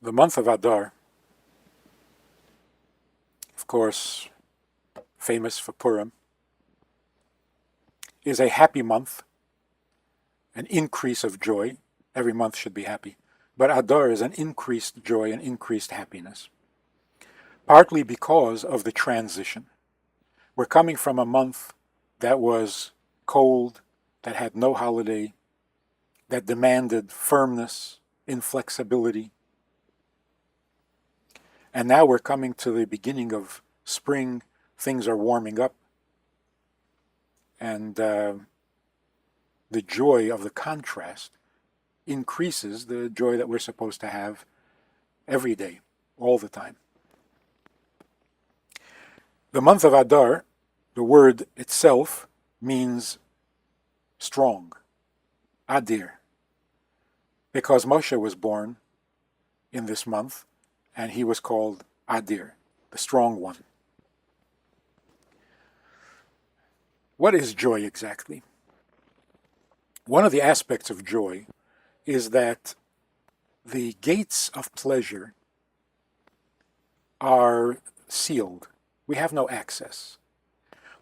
The month of Adar, of course, famous for Purim, is a happy month, an increase of joy. Every month should be happy. But Adar is an increased joy and increased happiness, partly because of the transition. We're coming from a month that was cold, that had no holiday, that demanded firmness, inflexibility. And now we're coming to the beginning of spring. Things are warming up. And the joy of the contrast increases the joy that we're supposed to have every day, all the time. The month of Adar, the word itself means strong, Adir, because Moshe was born in this month, and he was called Adir, the strong one. What is joy exactly? One of the aspects of joy is that the gates of pleasure are sealed. We have no access.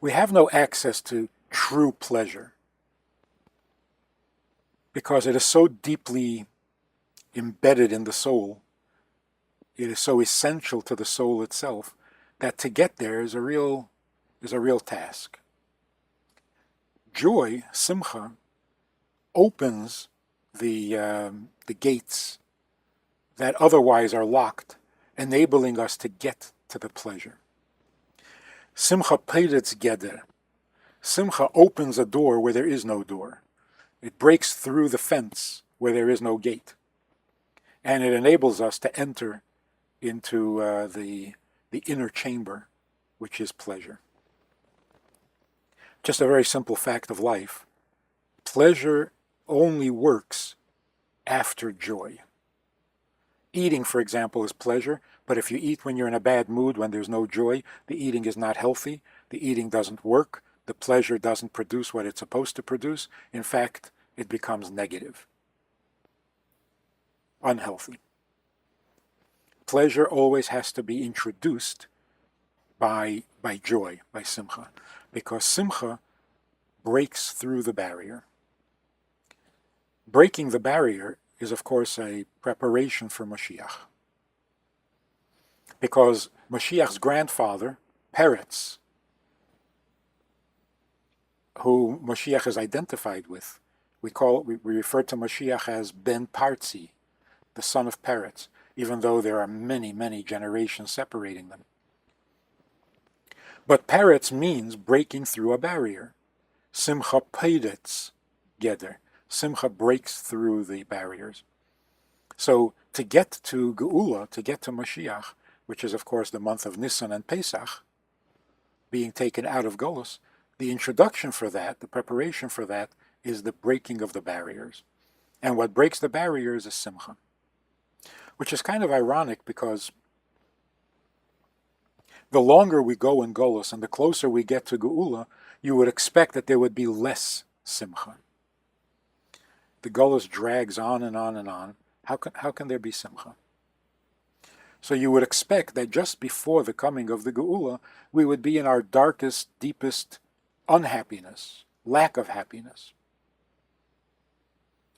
We have no access to true pleasure because it is so deeply embedded in the soul. It is so essential to the soul itself that to get there is a real task. Joy, simcha, opens the gates that otherwise are locked, enabling us to get to the pleasure. Simcha peiretz geder. Simcha opens a door where there is no door. It breaks through the fence where there is no gate. And it enables us to enter into the inner chamber, which is pleasure. Just a very simple fact of life. Pleasure only works after joy. Eating, for example, is pleasure, but if you eat when you're in a bad mood, when there's no joy, the eating is not healthy, the eating doesn't work, the pleasure doesn't produce what it's supposed to produce. In fact, it becomes negative, unhealthy. Pleasure always has to be introduced by joy, by simcha, because simcha breaks through the barrier. Breaking the barrier is, of course, a preparation for Mashiach. Because Mashiach's grandfather, Peretz, who Mashiach is identified with, we refer to Mashiach as Ben Partzi, the son of Peretz, even though there are many, many generations separating them. But Peretz means breaking through a barrier. Simcha peiretz geder. Simcha breaks through the barriers. So to get to Geula, to get to Mashiach, which is of course the month of Nisan and Pesach, being taken out of Golus, the introduction for that, the preparation for that, is the breaking of the barriers. And what breaks the barriers is Simcha. Which is kind of ironic because the longer we go in Golus and the closer we get to Geula, you would expect that there would be less Simcha. The Golus drags on and on and on. How can there be simcha? So you would expect that just before the coming of the Geula, we would be in our darkest, deepest unhappiness, lack of happiness.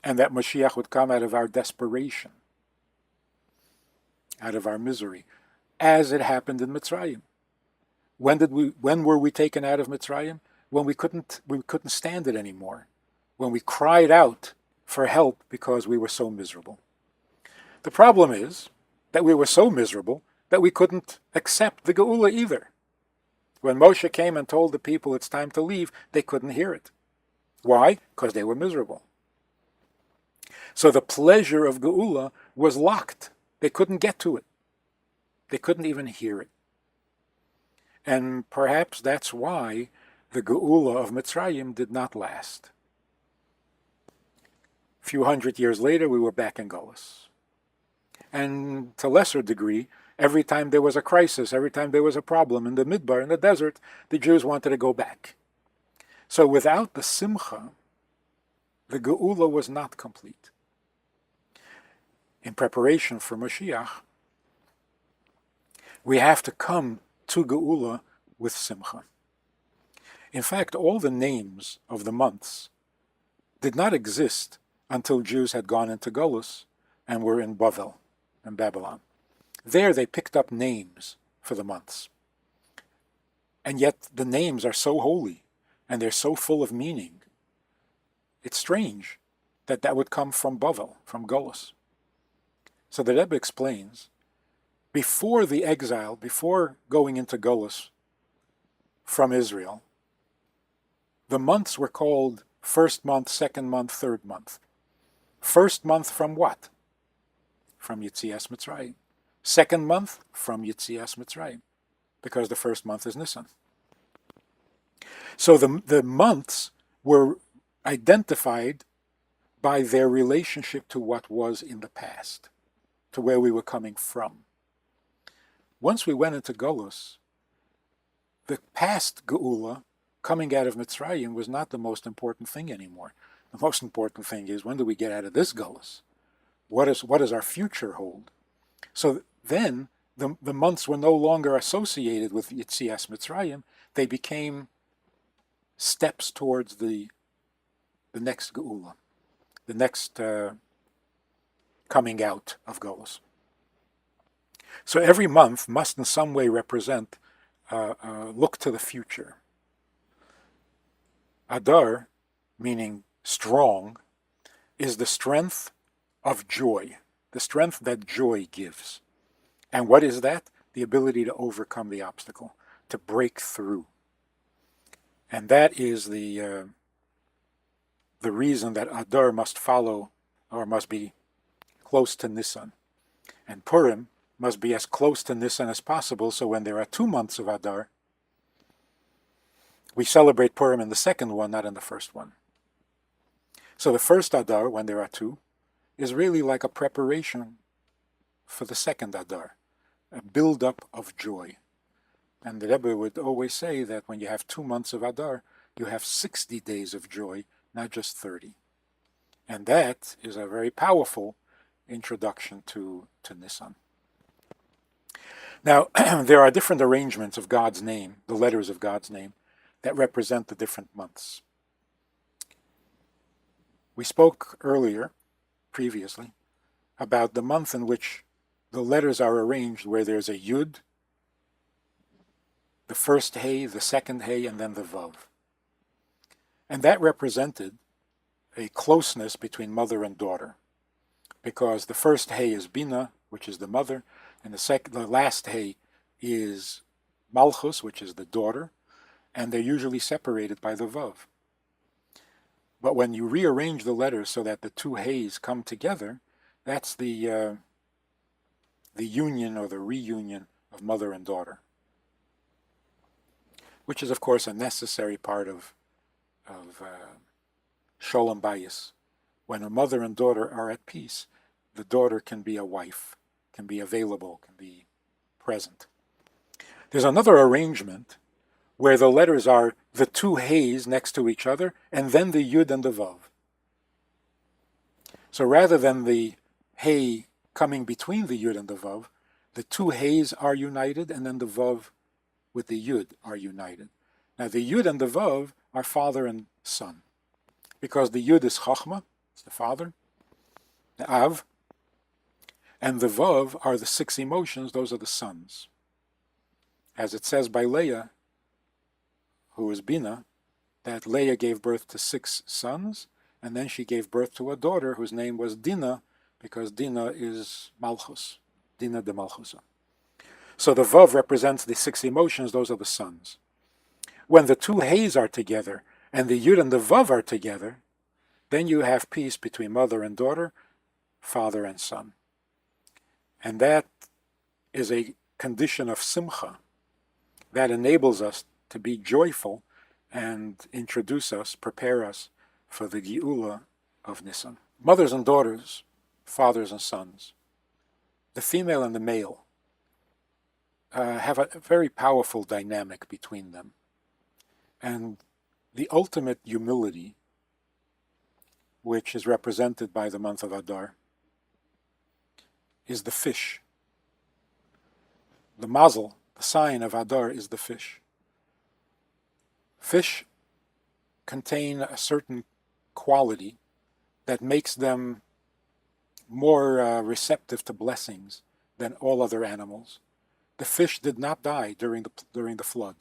And that Mashiach would come out of our desperation, out of our misery, as it happened in Mitzrayim. When were we taken out of Mitzrayim? When we couldn't stand it anymore. When we cried out for help because we were so miserable. The problem is that we were so miserable that we couldn't accept the Geula either. When Moshe came and told the people it's time to leave, they couldn't hear it. Why? Because they were miserable. So the pleasure of Geula was locked. They couldn't get to it. They couldn't even hear it. And perhaps that's why the Geula of Mitzrayim did not last. A few hundred years later, we were back in Golus. And to a lesser degree, every time there was a crisis, every time there was a problem in the Midbar, in the desert, the Jews wanted to go back. So without the Simcha, the Geula was not complete. in preparation for Mashiach, we have to come to Geula with Simcha. In fact, all the names of the months did not exist until Jews had gone into Golus and were in Bavel, in Babylon. There they picked up names for the months. And yet the names are so holy and they're so full of meaning. It's strange that that would come from Bavel, from Golus. So the Rebbe explains, before the exile, before going into Golus from Israel, the months were called first month, second month, third month. First month from what? From Yetzias Mitzrayim. Second month from Yetzias Mitzrayim, because the first month is Nisan. So the months were identified by their relationship to what was in the past, to where we were coming from. Once we went into Golus, the past Geula, coming out of Mitzrayim, was not the most important thing anymore. The most important thing is, when do we get out of this Golus? What does our future hold? So then, the months were no longer associated with Yetzias Mitzrayim. They became steps towards the next Geula, the next coming out of Golus. So every month must in some way represent look to the future. Adar, meaning strong, is the strength of joy, the strength that joy gives. And what is that? The ability to overcome the obstacle, to break through. And that is the reason that Adar must follow, or must be close to Nisan. And Purim must be as close to Nisan as possible, so when there are 2 months of Adar, we celebrate Purim in the second one, not in the first one. So the first Adar, when there are 2, is really like a preparation for the second Adar, a build-up of joy. And the Rebbe would always say that when you have 2 months of Adar, you have 60 days of joy, not just 30. And that is a very powerful introduction to Nisan. Now, there are different arrangements of God's name, the letters of God's name, that represent the different months. We spoke earlier, previously, about the month in which the letters are arranged where there's a Yud, the first Hey, the second Hey, and then the Vav. And that represented a closeness between mother and daughter, because the first Hey is Bina, which is the mother, and the last Hey is Malchus, which is the daughter, and they're usually separated by the Vav. But when you rearrange the letters so that the 2 Heys come together, that's the union or the reunion of mother and daughter, which is, of course, a necessary part of Sholem Bayis. When a mother and daughter are at peace, the daughter can be a wife, can be available, can be present. There's another arrangement where the letters are the 2 Heys next to each other, and then the Yud and the Vav. So rather than the Hey coming between the Yud and the Vav, the 2 Heys are united, and then the Vav with the Yud are united. Now the Yud and the Vav are father and son, because the Yud is Chachma, it's the father, the Av, and the Vav are the 6 emotions, those are the sons. As it says by Leah, who is Bina, that Leah gave birth to 6 sons, and then she gave birth to a daughter whose name was Dinah, because Dinah is Malchus, Dinah de Malchusa. So the Vav represents the 6 emotions, those are the sons. When the 2 Heys are together, and the Yud and the Vav are together, then you have peace between mother and daughter, father and son. And that is a condition of Simcha that enables us to be joyful and introduce us, prepare us for the Geula of Nisan. Mothers and daughters, fathers and sons, the female and the male, have a very powerful dynamic between them. And the ultimate humility, which is represented by the month of Adar, is the fish. The mazel, the sign of Adar, is the fish. Fish contain a certain quality that makes them more receptive to blessings than all other animals. The fish did not die during the flood.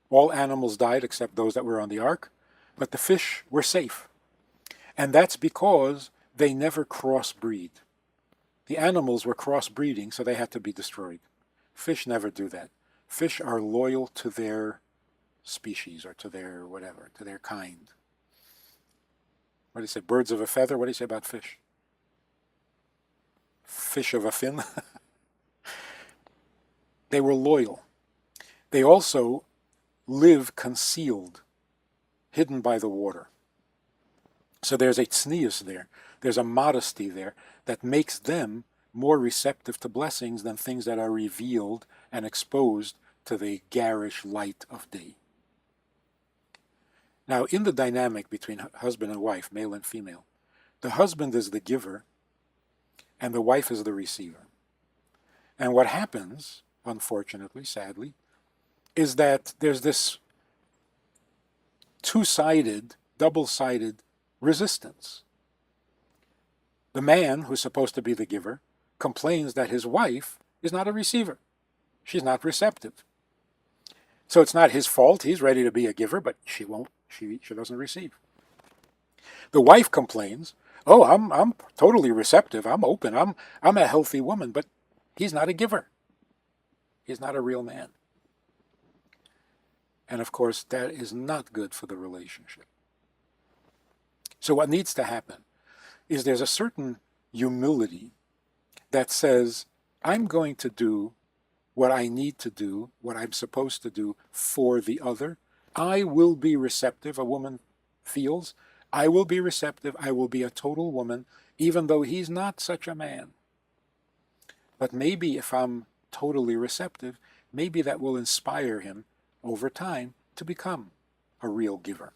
All animals died except those that were on the ark, but the fish were safe. And that's because they never crossbreed. The animals were crossbreeding, so they had to be destroyed. Fish never do that. Fish are loyal to their species or to their whatever, to their kind. What do you say? Birds of a feather? What do you say about fish? Fish of a fin? They were loyal. They also live concealed, hidden by the water. So there's a tznius there. There's a modesty there that makes them more receptive to blessings than things that are revealed and exposed to the garish light of day. Now, in the dynamic between husband and wife, male and female, the husband is the giver and the wife is the receiver. And what happens, unfortunately, sadly, is that there's this two-sided, double-sided resistance. The man, who's supposed to be the giver, complains that his wife is not a receiver. She's not receptive. So it's not his fault. He's ready to be a giver, but she doesn't receive. The wife complains, "Oh, I'm totally receptive. I'm open. I'm a healthy woman," but he's not a giver. He's not a real man. And of course, that is not good for the relationship. So what needs to happen is there's a certain humility that says, I'm going to do what I need to do, what I'm supposed to do for the other. I will be receptive, a woman feels. I will be receptive. I will be a total woman, even though he's not such a man. But maybe if I'm totally receptive, maybe that will inspire him over time to become a real giver.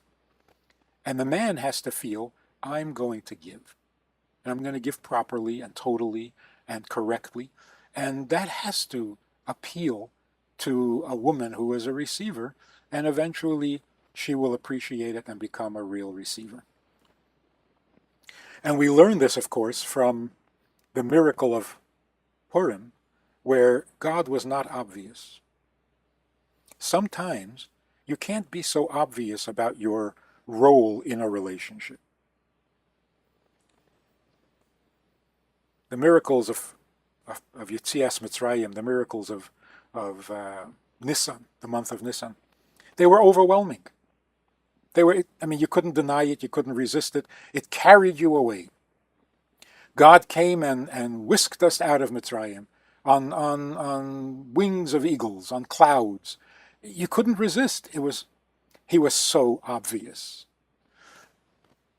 And the man has to feel, I'm going to give. And I'm going to give properly and totally and correctly. And that has to appeal to a woman who is a receiver, and eventually she will appreciate it and become a real receiver. And we learn this, of course, from the miracle of Purin, where God was not obvious. Sometimes you can't be so obvious about your role in a relationship. The miracles of Yetzias Mitzrayim, the miracles of Nisan, the month of Nisan, they were overwhelming. You couldn't deny it, you couldn't resist it. It carried you away. God came and whisked us out of Mitzrayim on wings of eagles, on clouds. You couldn't resist. He was so obvious.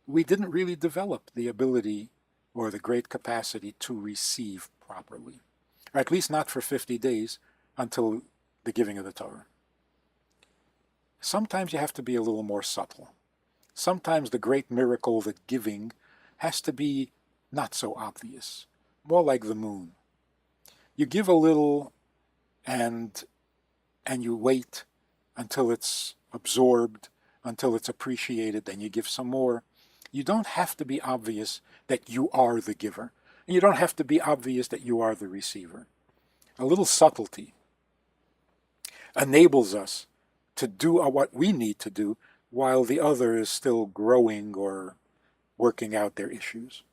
We didn't really develop the ability or the great capacity to receive properly, or at least not for 50 days until the giving of the Torah. Sometimes you have to be a little more subtle. Sometimes the great miracle, the giving, has to be not so obvious, more like the moon. You give a little and you wait until it's absorbed, until it's appreciated, then you give some more. You don't have to be obvious that you are the giver. And you don't have to be obvious that you are the receiver. A little subtlety enables us to do what we need to do while the other is still growing or working out their issues.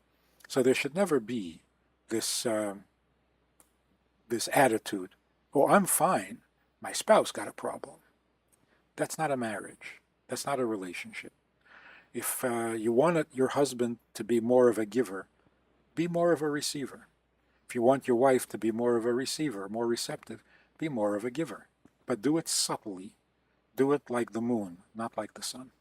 So there should never be this attitude, "Oh, I'm fine. My spouse got a problem." That's not a marriage. That's not a relationship. If you want your husband to be more of a giver, be more of a receiver. If you want your wife to be more of a receiver, more receptive, be more of a giver. But do it subtly. Do it like the moon, not like the sun.